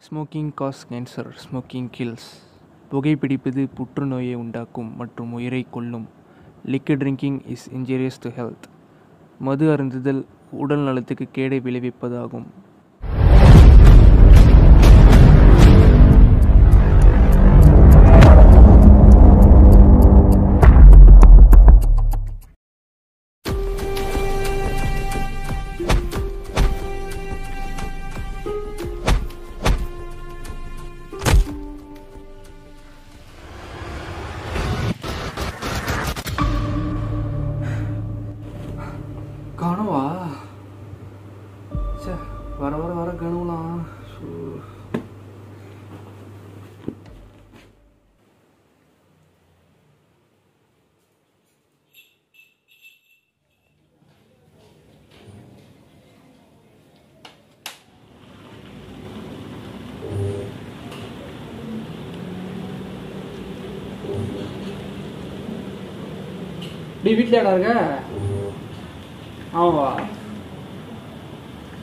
Smoking causes cancer, smoking kills. புகைப்பிடிப்பது புற்றுநோயை உண்டாக்கும் மற்றும் உயிரை கொல்லும். Liquor drinking is injurious to health. மது அருந்துதல் உடல் நலத்துக்கு கேடை விளைவிப்பதாகும். கனவா? சே, வர வர வர கனவுலாம். நீ வீட்டில் இருக்க? ஆமாவா?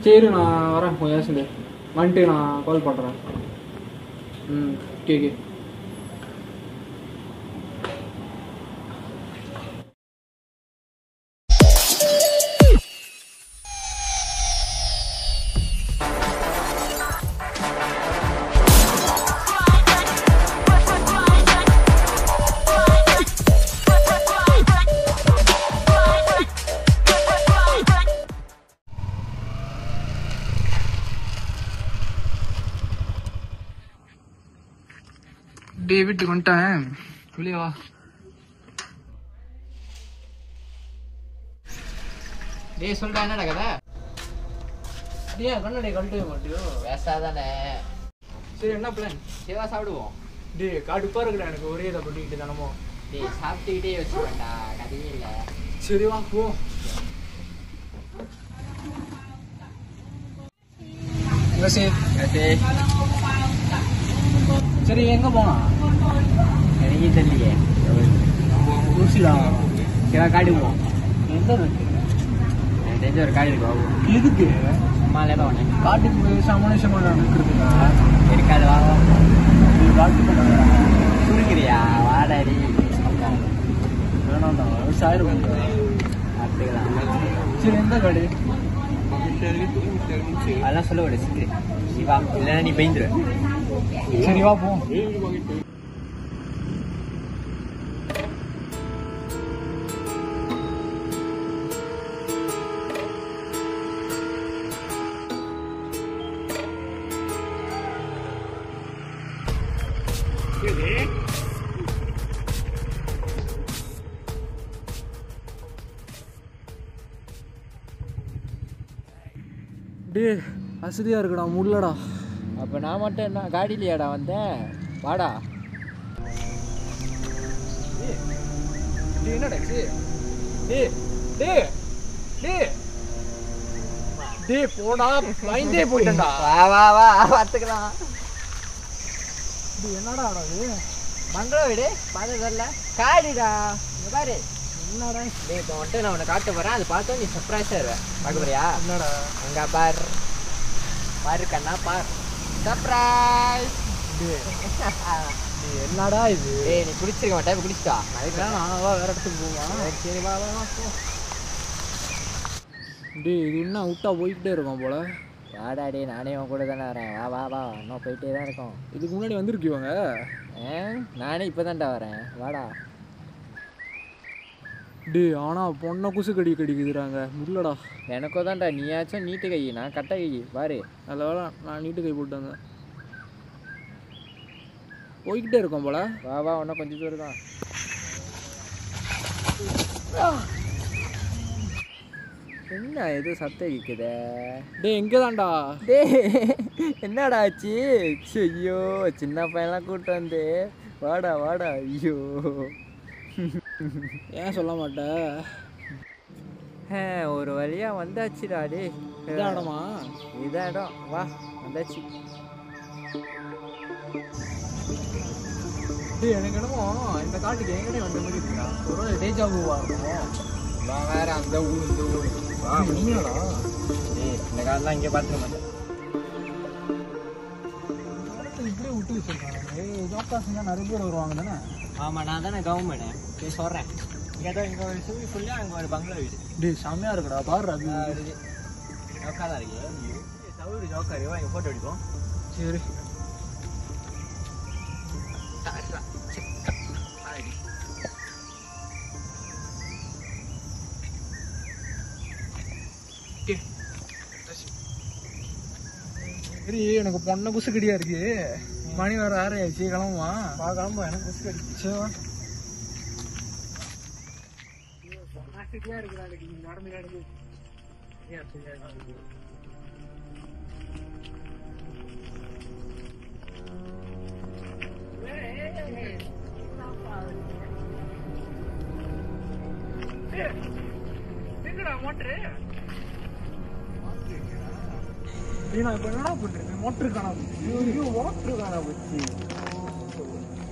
சரி, நான் வரேன் கொஞ்சம் யோசிச்சு வந்துட்டு நான் கால் பண்ணுறேன். ஓகே. வீட்டுக்கு வந்துட்டேன். வெளியே வா. சொல்றா என்னடா கதை? கண்ணாடி கழட்டவே மாட்டியோ? வேசாதானே. சரி, என்ன பிளான்? சேவா சாப்பிடுவோம். கடுப்பா இருக்குடா எனக்கு ஒரே இதை பண்ணிக்கிட்டு தானமோ. சாப்பிட்டுக்கிட்டே யோசிச்சு வேண்டா, கதையே இல்லை. சரி வா போ. சரி, எங்க போனா? எனக்கு தெரியலையே. ஊசிலாம் காடுவோம். எந்த இருக்கு? எனக்கு தெரிஞ்ச ஒரு காடு இருக்கு. எதுக்கு? அம்மாலே போனேன். காட்டுக்கு சமணேஷமா இருக்கிறதுக்கா? இருக்காது. வா காட்டு பண்ண சுருக்கிறியா? வாடாடி. வேணாம்டா, விவசாயம் பார்த்துக்கலாம். சரி, எந்த காடு? அதெல்லாம் சொல்ல விட சீக்கிரம். சிவா இல்லைன்னா நீ பயந்துரு. சரி வா போ. அசதியா இருக்குடா, முள்ளடா. அப்போ நான் மட்டும் என்ன காடியிலையாடா வந்தேன்? வாடா. என்னடாச்சு? போடா, பயந்தே போயிட்டேன்டா. வா வா வா பார்த்துக்கலாம். என்னடா ஆடாது? மண்டல வீடு பார்த்ததில்ல. காடிடா. இங்கே பாரு. என்னடா? இப்போ வந்துட்டு நான் உன்னை காட்ட போகிறேன். அது பார்த்தா நீ சர்ப்ரைஸாக இருவேன். பார்க்க போறியா? என்னடா? அங்கே பாரு பாரு கண்ணா பார். சர்ப்ரைஸ். என்னடா இது? நீ குடிச்சிருக்க மாட்டேன். இப்போ குடிச்சிட்டா. அதுக்கெல்லாம் நான் வேற இடத்துக்கு போவான். சரி வா வா போ. இது இன்னும் விட்டா போய்கிட்டே இருக்கோம் போல. வாடா நானே உன் கூட தானே வரேன். வா வா வா இன்னும் போயிட்டே தான் இருக்கோம். இதுக்கு முன்னாடி வந்திருக்கீங்க? நானே இப்போ தான்டா வரேன். வாடா. ஆனால் பொண்ணை குசு கடிக்குதுறாங்க. இல்லடா, எனக்கோ தான்டா. நீயாச்சும் நீட்டு கை, நான் கட்டை கை. பாரு. அதில் நான் நீட்டு கை போட்டு வந்தேன். போய்கிட்டே இருக்கோம் போல. வா வா இன்னும் கொஞ்சம் தூரம் தான். என்ன எது சத்தம் கேட்குதே? எங்கே தான்டா? என்னடா ஆச்சு? ஐயோ, சின்ன பையன்லாம் கூப்பிட்டு வந்து வாடா வாடா. ஐயோ, ஏன் சொல்ல மாட்டேன்? ஒரு வழியாக வந்தாச்சுடா. இதான் இடமா? இதான் இடம். வா வந்தாச்சு. எனக்கு என்னமோ இந்த காட்டுக்கு எங்கடே வந்த மாதிரி இருக்கா? ஒரு டேஜா பூவா இருக்கும். நான் வேற அந்த ஊர் இந்த ஊர். நீங்களா? இந்த காலெலாம் இங்கே பார்த்துக்க மாட்டேன். யூடியூப் சொல்கிறாங்க ஜாப் காசுங்க நிறைய பேர் வருவாங்க தானே? ஆமாம், நான் தானே கவர்மெண்ட் சரி சொல்கிறேன். இங்கே ஒரு ஸ்விமிங் பூல்ல அங்கே ஒரு பங்களா வீடு. டேய் செம்மையாக இருக்குடா பாரு. அது ஜோக்கா தான் இருக்கு. சவுரி ஜோக்கா இருக்கு. இங்கே ஃபோட்டோ எடுப்போம். சரி சரி. எனக்கு பொண்ணை குசு கடியா இருக்கு. மணி வேறு 6 ஆயிடுச்சு. கிளம்புமா? கிளம்புவா. எனக்கு குசு கடிச்சு நடந்து நடந்து மோட்டரு இப்ப என்னடா பண்றது? மோட்டரு காணாம மோட்டரு காணாம போச்சு.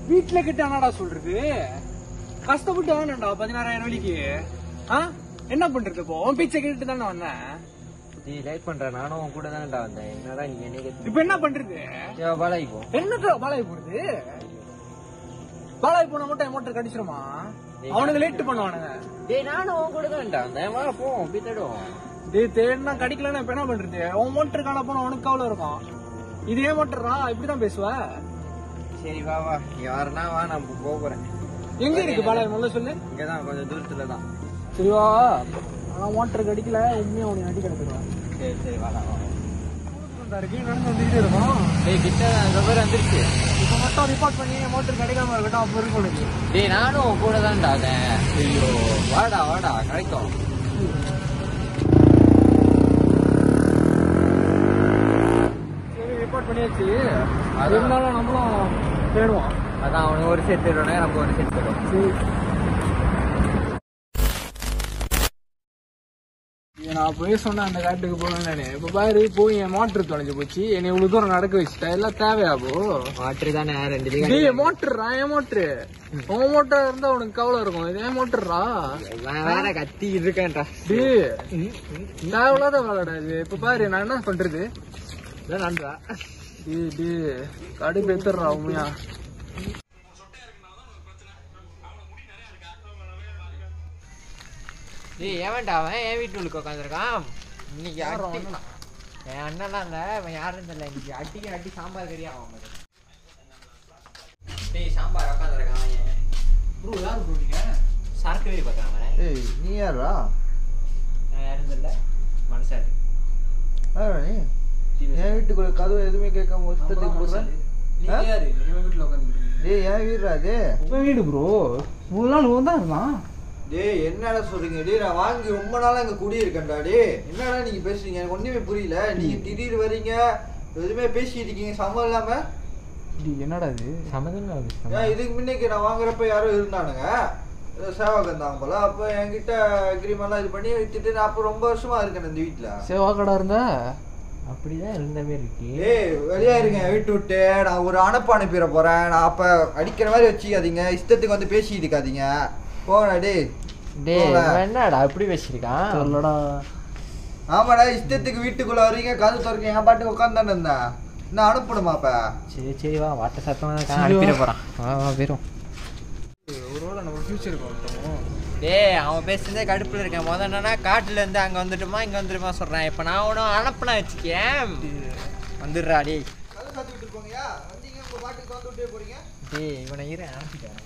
வீட்டுல கிட்ட என்னடா சொல்றது? கஷ்டப்பட்டு வாங்கினா 16,000 வழிக்கு. என்ன பண்றது? இப்போ உன் பீச்சை கேட்டு தானே வந்தேன். லைட் பண்றேன். நானும் உன் கூட தானே வந்தேன். என்னடா நீங்க என்ன இப்ப என்ன பண்றது? பாலாயி போ. என்னடா பாலாயி போறது? பாலாயி போனா மட்டும் மோட்டர் கடிச்சிருமா? அவனுக்கு லேட் பண்ணுவானுங்க. டேய் நானும் உன் கூட தான் வந்தேன். வா போவோம், போய் தேடுவோம். டேய் தேடினா கடிக்கலன்னா இப்ப என்ன பண்றது? உன் மோட்டர் காண போனா உனக்கு கவலை இருக்கும். இதே மோட்டரா இப்படிதான் பேசுவ? சரி வா வா, நீ வரனா வா, நான் போறேன். எங்க இருக்கு பாலாயி முதல்ல சொல்லு. இங்கதான் கொஞ்சம் தூரத்துல தான். சரிவா, ஆனா மோட்டர் கடிக்கல உண்மையா உனக்கு அடி கிடக்குறான். சரி சரி வா வா. நடந்து வந்துகிட்டே இருக்கும். டேய் கிட்ட அந்த பேர் வந்துருச்சு. இப்ப மட்டும் ரிப்போர்ட் பண்ணி மோட்டர் கிடைக்காம இருக்கட்டும். அப்ப இருக்கும் உனக்கு. டேய் நானும் உன் கூட தான்டா அதேன். ஐயோ வாடா வாடா கிடைக்கும். சரி ரிப்போர்ட் பண்ணியாச்சு. அது இருந்தாலும் நம்மளும் தேடுவோம். அதான் அவனுக்கு ஒரு செட் தேடுவோம், நம்ம ஒரு செட் தேடுவோம். சரி நான் போய் சொன்னேன் அந்த காட்டுக்கு போகணும்னு. இப்ப பாரு போய் என் மோட்டர் தொலைஞ்சு போச்சு. என்னை இவ்வளவு தூரம் நடக்க வச்சுட்டா. எல்லாம் தேவையா போ? வாட்டர் தானே 2 மோட்டர்ரா. என் மோட்டரு உன் மோட்டர் இருந்தா உனக்கு கவலை இருக்கும். இது என் மோட்டர்ரா. வேற கத்தி இருக்கேன்டா. தேவையில்லாத வேலைடா இது. இப்ப பாரு நான் என்ன பண்றது? நன்றா கடுப்பு எடுத்துடுறா உண்மையா. டேய் ஏன்டா அவன் என் வீட்டுக்கு உட்காந்துருக்கான் இன்னைக்கு? என் அண்ணன்லாம் இல்ல, அவன் யாருன்னு தெரியல. இன்னைக்கு அடிக்க அடி சாம்பார் கறியா அவன். டேய் சாம்பார் உட்காந்துருக்கான். ப்ரோ யாரு ப்ரோ நீங்க? சரக்கு வேறு பார்க்குறான். ஏய் நீ யாரா? நான் யாரும் தெரியல, மனசாரு. என் வீட்டுக்குள்ள கதவு எதுவுமே கேட்காம ஒருத்தருக்கு போடுறேன். டேய் என் வீடுறா அது. வீடு ப்ரோ. 3 நாள் தான் இருந்தான். டேய் என்னடா சொல்றீங்க? டேய் நான் வாங்கி ரொம்ப நாளா இங்க குடியிருக்கேன்டா. டேய் என்னடா நீங்க பேசுறீங்க? எனக்கு ஒண்ணுமே புரியல. நீங்க திடீர்னு வரீங்க, எதுவுமே பேசிட்டு இருக்கீங்க சம்மதம் இல்லாம. என்னடா இது சம்மதம்? ஏன் இதுக்கு முன்னைக்கு நான் வாங்குறப்ப யாரோ இருந்தானுங்க, ஏதோ சேவாக்கு இருந்தாங்க போல. அப்போ என்கிட்ட அக்ரிமெண்ட்லாம் இது பண்ணி வித்துட்டு நான் அப்போ ரொம்ப வருஷமா இருக்கேன் இந்த வீட்டுல. சேவாக்கடா இருந்தா அப்படிதான் இருந்த மாதிரி இருக்கு. ஏய் வெளியா இருங்க வீட்டு விட்டு. நான் ஒரு அனுப்பிட போறேன். நான் அப்ப அடிக்கிற மாதிரி வச்சுக்காதீங்க. இஷ்டத்துக்கு வந்து பேசிட்டு இருக்காதீங்க. போடா டேய். டேய் என்னடா அப்படி வச்சிருக்கான்? சொல்லடா. ஆமாடா இஷ்டத்துக்கு வீட்டுக்குள்ள வரீங்க, கதவு திறக்க. என் பாட்டுக்கு உட்காந்துதானே இருந்தேன். நான் அனுப்பணுமா அப்ப? சரி சரி வா, வாட்ட சத்தம் அனுப்பிட போறான். வா வா போயிரும். ஒருவேளை நம்ம ஃபியூச்சருக்கு வந்துட்டோம். டேய் அவன் பேசுறதே கடுப்புல இருக்கேன். முதல் என்னன்னா காட்டுல இருந்து அங்க வந்துட்டுமா இங்க வந்துட்டுமா சொல்றேன். இப்ப நான் உன அனுப்புனா வச்சுக்கேன் வந்துடுறா. டேய் கதவு சாத்திட்டு போங்கயா. வந்தீங்க உங்க பாட்டுக்கு வந்து விட்டே போறீங்க. டேய் இவனை இரு அனுப்பிட்டேன்.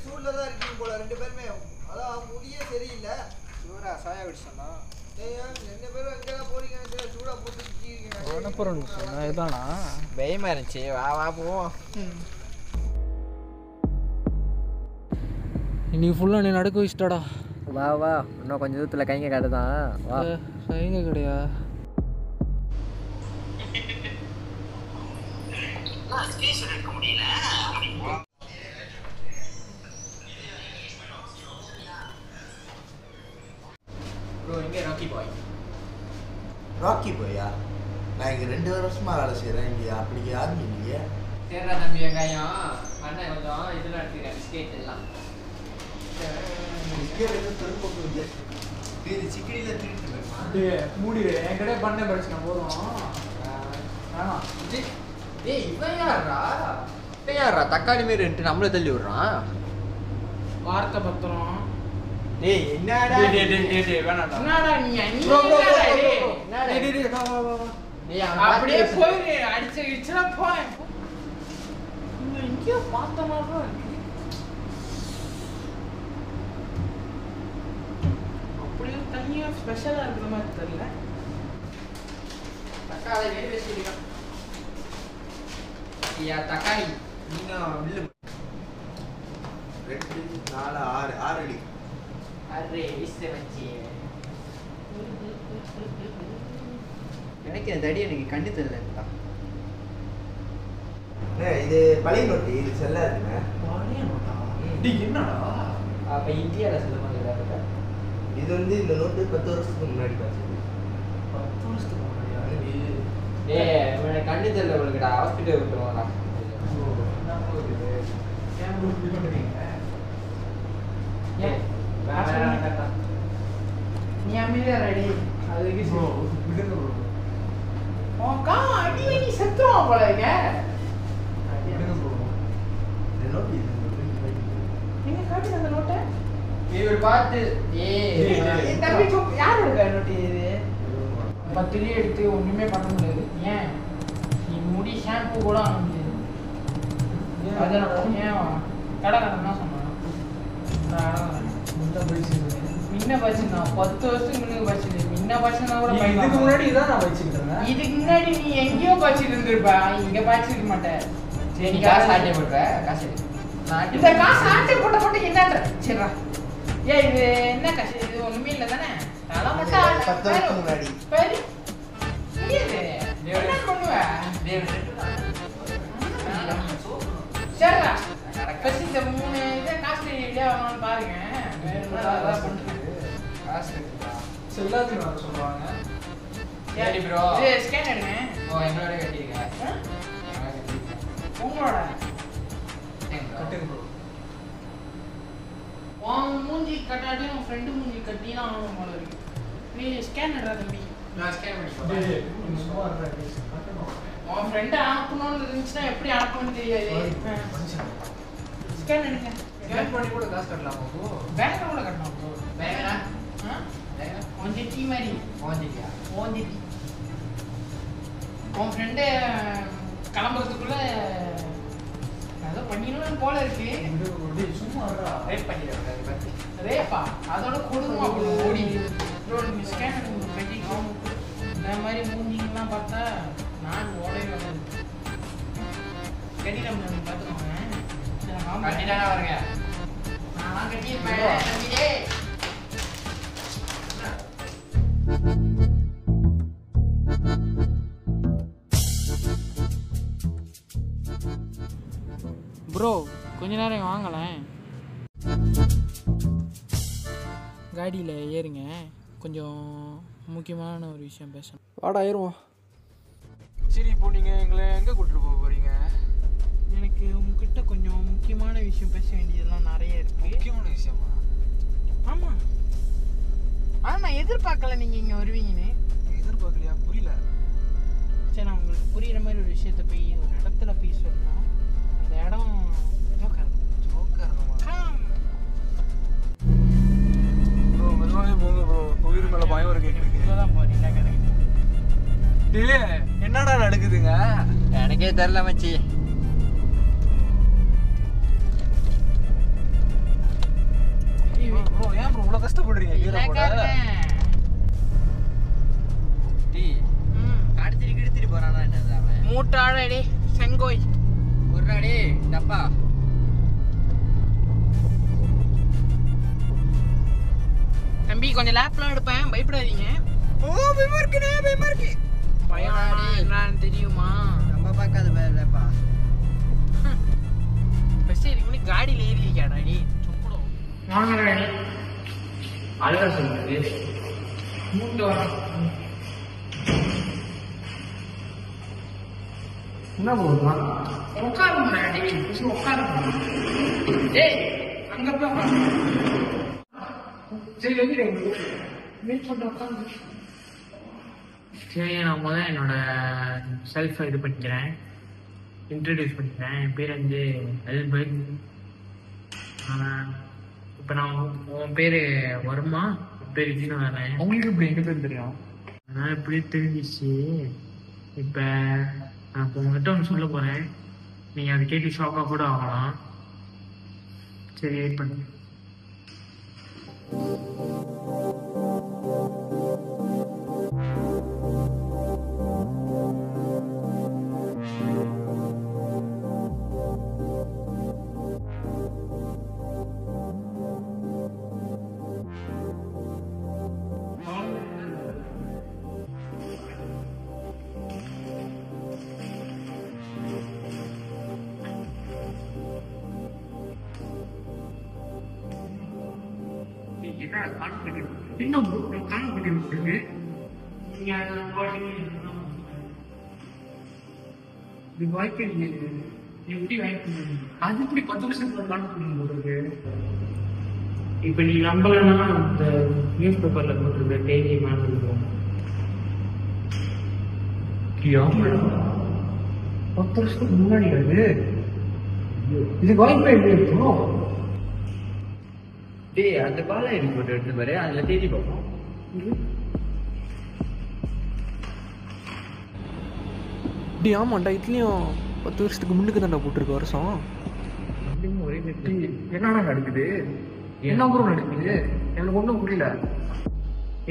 சூழ்ல தான் இருக்கீங்க போல 2 பேருமே. அதான் முடியே சரியில்லை. இவரா சாயா குடிச்சா? 2 பேரும் எங்கெல்லாம் போறீங்க? சூடா போட்டு சுத்திருக்கீங்க. அனுப்புறேன்னு சொன்னா இதானா? பயமா இருந்துச்சு. வா வா போவோம். இன்னைக்கு ஃபுல்லா நீ நடக்க வச்சுட்டாடா. வா வா, இன்னும் கொஞ்சம் தூரத்துல கைங்க காட்டுதான். வா கைங்க கிடையா? ராக்கி பாயா? நான் இங்க 2 வருஷமா வேலை செய்யறேன். இங்க அப்படி யாரும் இல்லையே. சரிடா தம்பி வெங்காயம். அண்ணன் கொஞ்சம் இதெல்லாம் எடுத்துக்கிறேன், பிஸ்கெட் எல்லாம். சிக்கடியில திருட்டு மூடிடு என்கிட்ட பண்ண பிரச்சனை போதும் வேணாம். டேய் இவன் யாரா தக்காளி மாரி ரெண்டு நம்மள தள்ளி விடுறான். வார்த்தை பத்திரம். டேய் என்னடா வேணாம்டா. என்னடா நீ அப்படியே போயிரு அடிச்சு இடிச்சுனா போய் இங்கேயோ பார்த்த மாதிரி இருக்கு. அப்படியே தனியா ஸ்பெஷலா இருக்கிற மாதிரி தெரியல. தக்காளி வேறு வச்சிருக்கான். ஐயா தக்காளி நீங்க வில்லு 2 4 6 அடி. அரே விஸ்ஸ வச்சி எனக்கு இந்த அடி எனக்கு கண்ணு தெரியலடா. இது பழைய நோட்டு, இது செல்லாதுங்க. டேய் என்னடா அப்ப இந்தியால சொல்ல மாட்டேங்கடா. இது வந்து இந்த நோட்டு 10 வருஷத்துக்கு முன்னாடி காய்ச்சது. 10 வருஷத்துக்கு முன்னாடியா? டேய் இவனை கண்ணு தெரியல உனக்குடா. ஹாஸ்பிடல் விட்டுருவாடா. நீ அமைதியா ரெடி அதுக்கு விடுங்க ப்ரோ. உனக்கா அடி வாங்கி செத்துருவான் போல இருக்க. விடுங்க ப்ரோ. இந்த நோட்டு இது எங்க காட்டுங்க அந்த நோட்டை. இவர் பார்த்து ஏய் தம்பி யார் இருக்கா நோட்டு இது? 10 எடுத்து ஒண்ணுமே பண்ண முடியாது. ஏன் நீ முடி ஷாம்பு கூட வாங்க முடியாது. அதனால ஏன் கடைக்காரன் என்ன சொன்னான்? முன்ன படிச்சுனா 10 வருஷத்துக்கு முன்னாடி படிச்சது. முன்ன படிச்சனா கூட இதுக்கு முன்னாடி இதான் நான் வச்சிட்டு இருந்தேன். இதுக்கு முன்னாடி நீ எங்கேயோ படிச்சிட்டு இருந்திருப்ப. இங்க படிச்சிருக்க மாட்டேன். சரி நீ காசு ஆட்டே போடுற. காசு இந்த காசு ஆட்டை போட்ட என்னன்ற சரிடா. ஏன் இது என்ன காசு? இது ஒண்ணுமே இல்லை தானே? தலை மட்டும் 10 வருஷத்துக்கு முன்னாடி. சரி என்ன பண்ணுவ? சரிடா ஃபர்ஸ்ட் இந்த 3 இதை காசு ரெடியா வாங்கணும்னு பாருங்க. காசு இருக்குடா. செல்லாதுன்னு வர சொல்றாங்க. சரி ப்ரோ. இது ஸ்கேன் எடுங்க. ஓ எங்களோட கட்டிருக்க. உங்களோட கட்டுங்க ப்ரோ. உன் மூஞ்சி கட்டாட்டியும் உன் ஃப்ரெண்டு மூஞ்சி கட்டி தான் ஆகணும் போல இருக்கு. நீ ஸ்கேன் எடுறா தம்பி. நான் ஸ்கேன் பண்ணி டேய் சும்மா இருடா. கட்டணும். உன் ஃப்ரெண்டை அனுப்பணும்னு இருந்துச்சுன்னா எப்படி அனுப்பணும்னு தெரியாது. ஸ்கேன் எடுங்க. ஸ்கேன் பண்ணி கூட காசு கட்டலாமா ப்ரோ? பேங்க்ல கூட கட்டணும் ப்ரோ. பேங்கா? கொஞ்சம் டீ மாதிரி வாங்கிட்டியா? ஓந்தி டீ. உன் ஃப்ரெண்டு கிளம்புறதுக்குள்ள ஏதோ பண்ணிடணும் போல இருக்கு. டேய் சும்மா இருடா. ரேட் பண்ணிடுறேன் அதை பத்தி. ரேப்பா அதோட கொடுமா பண்ணும் ஓடி ப்ரோ. நீங்கள் ஸ்கேன் எடுங்க கட்டி இந்த மாதிரி மூஞ்சிங்கெல்லாம் பார்த்தா நான் ஓடவே வந்தது. கட்டிடம் பார்த்துக்கோங்க. கட்டிட்டானா வருங்க. நான் கட்டியிருப்பேன் தம்பியே. ப்ரோ கொஞ்ச நேரம் வாங்கலேன். காடியில் ஏறுங்க. கொஞ்சம் முக்கியமான ஒரு விஷயம் பேசணும். வாடா ஏறுவோம். சரி இப்போ நீங்கள் எங்களை எங்கே கூட்டிட்டு போக போகிறீங்க? எனக்கு உங்ககிட்ட கொஞ்சம் முக்கியமான விஷயம் பேச வேண்டியதெல்லாம் நிறைய இருக்கு. முக்கியமான விஷயமா? ஆமாம். ஆனால் நான் எதிர்பார்க்கல நீங்கள் இங்கே வருவீங்கன்னு. எதிர்பார்க்கலையா? புரியல. சரி நான் உங்களுக்கு புரிகிற மாதிரி ஒரு விஷயத்த போய் ஒரு இடத்துல போய் சொல்லணும். அந்த இடம் ப்ரோ மெதுவாகவே போங்க ப்ரோ. உயிர் மேலே பயம் இருக்கு எங்களுக்கு. தான் போறீங்களா கரெக்ட்? டிலே என்னடா நடக்குதுங்க? எனக்கே தெரியல மச்சி. ப்ரோ ஏன் ப்ரோ இவ்வளோ கஷ்டப்படுறீங்க கீரை போட? டீ கடத்திட்டு கிடுத்திட்டு போறானா என்னது அவன்? மூட்டாடே செங்கோய் ஒரு நாடே டப்பா. தம்பி கொஞ்சம் லேப்லாம் எடுப்பேன், பயப்படாதீங்க. ஓ பயமா இருக்குனே, பயமா இருக்கு. பயம் என்னன்னு தெரியுமா? நம்ம பார்க்காத பயலப்பா. ஃபர்ஸ்ட் இதுக்கு முன்னாடி காடியில் ஏறி இருக்கியாடா நீ? சுப்படும் வாங்கடா நீ. அழகா சொல்லுது மூட்டு வரோம். என்ன போகுதுமா? உட்காருங்கடா டேய். உட்காருங்க டேய். அங்கே போய் உட்காரு. சரி வெயிட் பண்ணி உட்காந்து சரி, நான் முதல்ல என்னோட செல்ஃபை இது பண்ணிக்கிறேன், இன்ட்ரடியூஸ் பண்ணிக்கிறேன். என் பேர் வந்து எல்பர்ட். இப்போ நான் உன் பேர் வருமா, உன் பேர் இதுன்னு வரேன். உங்களுக்கு இப்படி எங்க பேர் தெரியும்? அதனால் இப்படியே தெரிஞ்சிச்சு. இப்போ நான் இப்போ உங்ககிட்ட ஒன்று சொல்ல போகிறேன், நீங்கள் அதை கேட்டு ஷாக்காக கூட ஆகலாம். சரி, வெயிட் பண்ணு. இன்னும் காணப்பட்டு வாய்ப்பு எப்படி வாய்ப்பு அது இப்படி 10 வருஷம் காணப்படுது. இப்ப நீ நம்பலன்னா இந்த நியூஸ் பேப்பர்ல போட்டிருக்க டெய்லி மேம் இருக்கும். 10 வருஷத்துக்கு முன்னாடி அது இது வாய்ப்பு எப்படி இருக்கும்? டேய், அந்த பாலை எனக்கு போட்டு எடுத்து பாரு, அதில் தேடி பார்ப்போம். டி ஆமாண்டா, இதுலேயும் 10 வருஷத்துக்கு முன்னுக்கு தான்டா போட்டிருக்க வருஷம். ஒரே என்னடா நடக்குது, என்ன அப்புறம் நடக்குது, எனக்கு ஒன்றும் புரியல.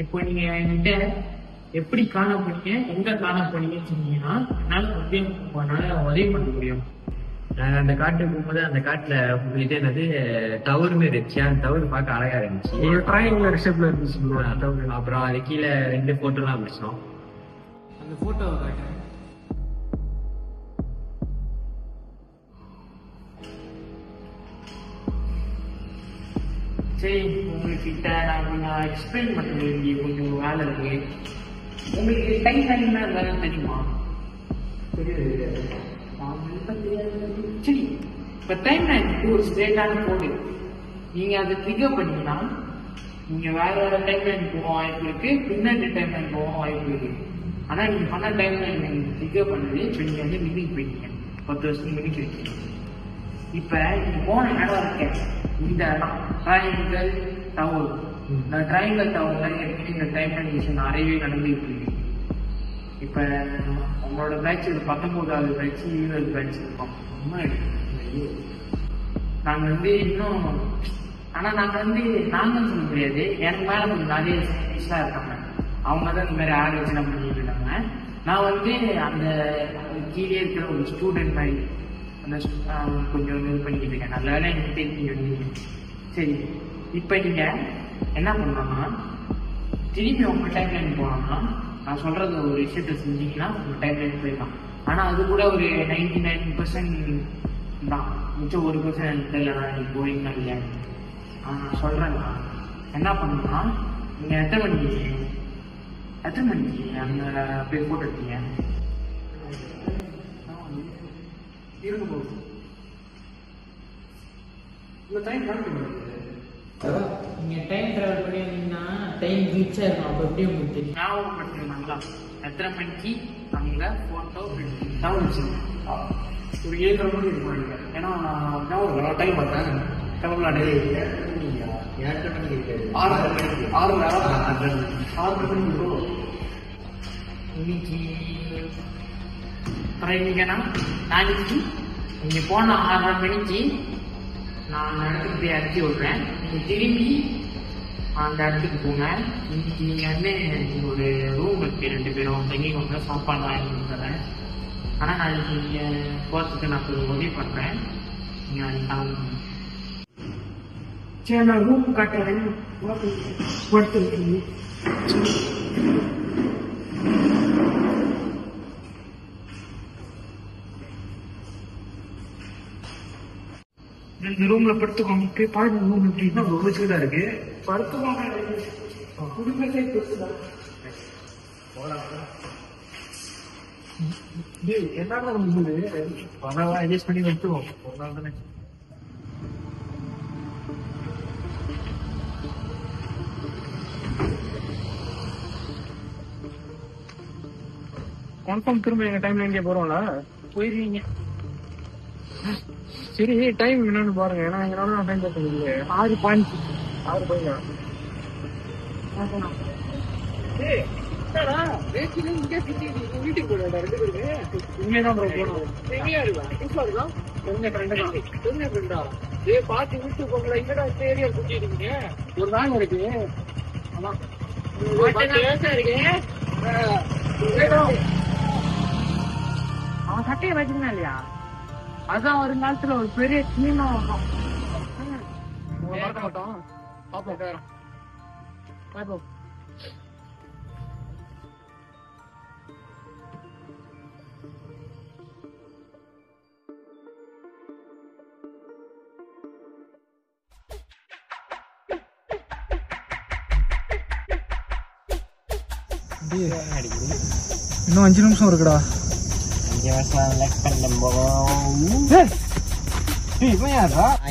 இப்போ நீங்க என்கிட்ட எப்படி காண போனீங்க, எங்க காண போனீங்கன்னு சொன்னீங்கன்னா என்னால உதவி பண்ண முடியும். நாங்கள் அந்த காட்டுக்கு போகும்போது அந்த காட்டில் உங்களுக்கு என்னது டவருமே இருந்துச்சு. அந்த டவர் பார்க்க அழகா இருந்துச்சு. ஒரு ட்ரையாங்குலர் ஷேப்ல இருந்துச்சு. அப்புறம் அது கீழே 2 ஃபோட்டோலாம் பிடிச்சோம். அந்த போட்டோவை காட்டுறேன். சரி, உங்ககிட்ட நான் எக்ஸ்பிளைன் பண்ண வேண்டிய கொஞ்சம் வேலை இருக்கு. உங்களுக்கு டைம் லைன்னா வேலை தெரியுமா? தெரியாது. சரி, இப்போ டைம் லைன் ஒரு ஸ்ட்ரெயிட்டான கோடு. நீங்க அதை ட்ரிகர் பண்ணீங்கன்னா நீங்க வேற வேற டைம் லைன் போக வாய்ப்பு இருக்கு, பின்னாடி டைம் லைன் போக வாய்ப்பு இருக்கு. ஆனா நீங்க பண்ண டைம் லைன் நீங்க ட்ரிகர் பண்ணது இப்போ நீங்க வந்து மினிக்கு போயிட்டீங்க, 10 வருஷத்துக்கு மினிக்கு இருக்கீங்க. இப்ப நீங்க போன இடம் இருக்கேன், இந்த ட்ரையாங்கல் டவர். இந்த ட்ரையாங்கல் டவர்ல எப்படி இந்த டைம் லைன் நிறையவே நடந்துட்டு இருக்கு. இப்ப உங்களோட பேட்ச் 19வது பேட்ச் 20வது பேட்ச் இருக்கோம். நாங்க வந்து இன்னும், ஆனா நாங்க வந்து நாங்கன்னு சொல்ல முடியாது, எனக்கு மேல கொஞ்சம் நிறைய சயின்டிஸ்டா இருக்காங்க. அவங்க தான் இந்த மாதிரி ஆராய்ச்சிலாம் பண்ணிட்டு இருக்காங்க. நான் வந்து அந்த கீழே இருக்கிற ஒரு ஸ்டூடெண்ட் மாதிரி அந்த கொஞ்சம் இது பண்ணிக்கிட்டு இருக்கேன். நல்ல வேலை எனக்கு தெரியும். சரி, இப்ப நீங்க என்ன பண்ணலாம்னா, திரும்பி உங்க டைம் லைன் போனோம்னா நான் சொல்றது ஒரு விஷயத்த செஞ்சீங்கன்னா உங்க டைம் லைன் போயிடலாம். ஆனா அது கூட ஒரு 99% தான், மிச்சம் 1% தெரியல நீங்க போறீங்கன்னா இல்லையா. நான் சொல்றேன்னா என்ன பண்ணுன்னா, நீங்க எத்தனை மணிக்கு அந்த போய் போட்டு எடுத்தீங்க? நீங்க டைம் டிராவல் பண்ணி வந்தீங்கன்னா டைம் ரீச் ஆயிருக்கும். அப்போ எப்படி உங்களுக்கு தெரியும்? ஞாபகப்படுத்துறீங்களா எத்தனை மணிக்கு அங்க போட்டோ எடுத்து ஒரு 7:30 மணி இருக்கும். ஏன்னா நான் டைம் பார்த்தேன், தமிழ்நாடு 6 மணிக்கு இன்னைக்கு ட்ரைனிங்கன்னா நாளைக்கு நீங்க போன 6:30 மணிக்கு நான் இடத்துக்கு போய் அடிச்சு விடுறேன். நீங்க திரும்பி அந்த இடத்துக்கு போங்க. இன்னைக்கு நீங்க வந்து ஒரு ரூம் இருக்கு, 2 பேரும் தங்கிக்கோங்க, சாப்பாடு வாங்கி தரேன். ஆனா நாளைக்கு நீங்க போறதுக்கு நான் ஒரு உதவி பண்றேன். நீங்க நாளைக்கு கிளம்புங்க. சரி, நான் ரூம் காட்டுறேன். இந்த ரூம்ல படுத்துக்கோங்க. போய் பாருங்க ரூம் எப்படின்னா ரொம்ப சீடா இருக்கு. படுத்துக்கோங்க. குடும்பத்தை என்ன பணம் அட்ஜஸ்ட் பண்ணி வச்சுருவோம் ஒரு நாள் தானே. கன்ஃபார்ம் திரும்ப எங்க டைம்ல எங்கே போறோம்ல போயிருவீங்க. சரி டைம் என்னன்னு பாருங்க. ஏன்னா எங்களால டைம் பார்க்க முடியல. 6 போயிங்க. வீட்டுக்கு போயிடா 2 பேருமே. உண்மைதான் ப்ரோ போகணும். எங்கேயா இருக்கா? தெரிஞ்ச ஃப்ரெண்டா பார்த்து வீட்டுக்கு போகல. இங்கடா இந்த ஏரியா சுத்தி இருக்கீங்க. ஒரு நாள் இருக்கு. ஆமா அவன் சட்டையை வச்சுக்கணும் இல்லையா? அதான் ஒரு காலத்துல ஒரு பெரிய சினிமா மறக்க மாட்டோம். பாப்போம் பாப்போம். இன்னும் 5 நிமிஷம் இருக்குடா. 5 வருஷம் லைக்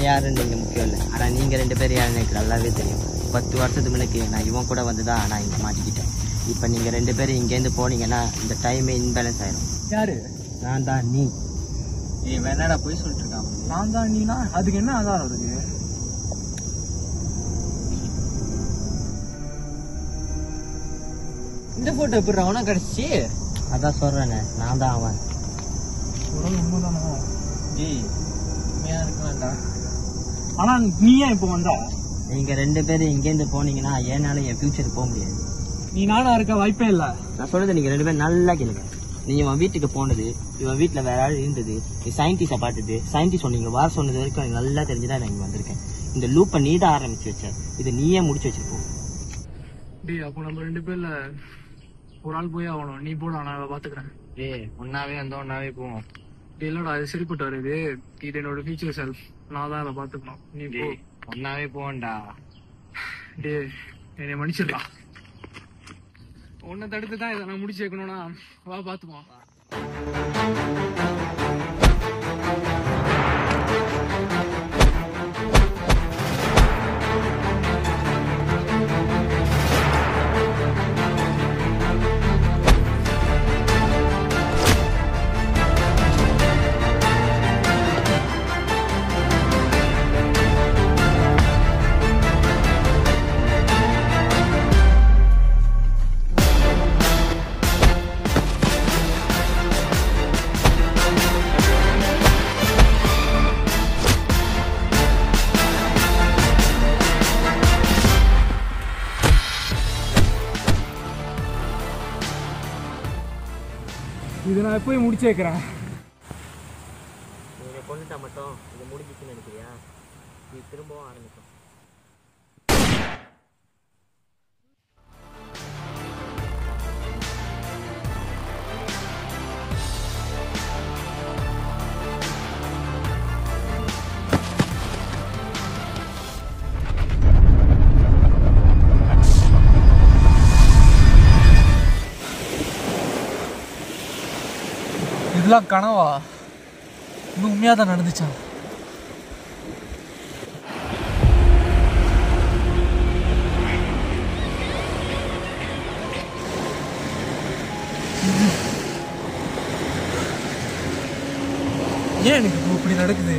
யாருன்னு நீங்க முக்கியம் இல்லை. ஆனா நீங்க 2 பேரும் யாருன்னு எனக்கு நல்லாவே தெரியும். 10 வருஷத்துக்கு முன்னாடி நான் இவன் கூட வந்துதான் நான் இங்க மாட்டிக்கிட்டேன். இப்ப நீங்க 2 பேரும் இங்கேருந்து போனீங்கன்னா இந்த டைமே இன்பேலன்ஸ் ஆயிரும். யாரு? நான் தான் நீ. வேணாடா போய் சொல்லிட்டு இருக்கான். நான் தான் நீனா அதுக்கு என்ன ஆதாரம் இருக்கு? இந்த போட்டோ எப்படி அவனா கிடைச்சி? அதான் சொல்றேனே, நான் தான் அவன். உண்மைதானா? உண்மையா இருக்கலாம்டா. ஆனா நீ ஏன் இப்போ வந்தா? நீங்க 2 பேரும் இங்கேருந்து போனீங்கன்னா ஏனாலும் என் ஃபியூச்சர் போக முடியாது. நீ நானா இருக்க வாய்ப்பே இல்ல. நான் சொல்றது நீங்க 2 பேரும் நல்லா கேளுங்க. நீ இவன் வீட்டுக்கு போனது, இவன் வீட்டுல வேற ஆள் இருந்தது, நீ சயின்டிஸ்ட பார்த்தது, சயின்டிஸ்ட் சொன்னீங்க வார சொன்னது வரைக்கும் எனக்கு நல்லா தெரிஞ்சுதான் நான் இங்க வந்திருக்கேன். இந்த லூப்பை நீ தான் ஆரம்பிச்சு வச்ச. இது நீயே முடிச்சு வச்சிருப்போம். அப்போ நம்ம 2 பேர்ல ஒரு ஆள் போய் ஆகணும். நீ போடா, நான் பாத்துக்கிறேன். ஒன்னாவே வந்தோம், ஒன்னாவே போவோம். இல்லடா அது சரிப்பட்டு வருது. இது என்னோட ஃபியூச்சர் செல்ஃப். நான் தான் அதை பாத்துக்கணும். நீ போ. ஒன்னாவே போவோம்டா. என்னை மன்னிச்சிடலாம். உன்னை தடுத்து தான் இதை நான் முடிச்சு வைக்கணும்னா வா பாத்துப்போம். இதை நான் போய் முடிச்சு வைக்கிறேன். நீங்க கொண்டுட்டா மட்டும் இது முடிஞ்சிச்சுன்னு நினைக்கிறியா? நீ திரும்பவும் ஆரம்பிக்கும். இதெல்லாம் கனவா? இன்னும் உண்மையா தான் நடந்துச்சா? ஏன் எனக்கு இப்படி நடக்குது?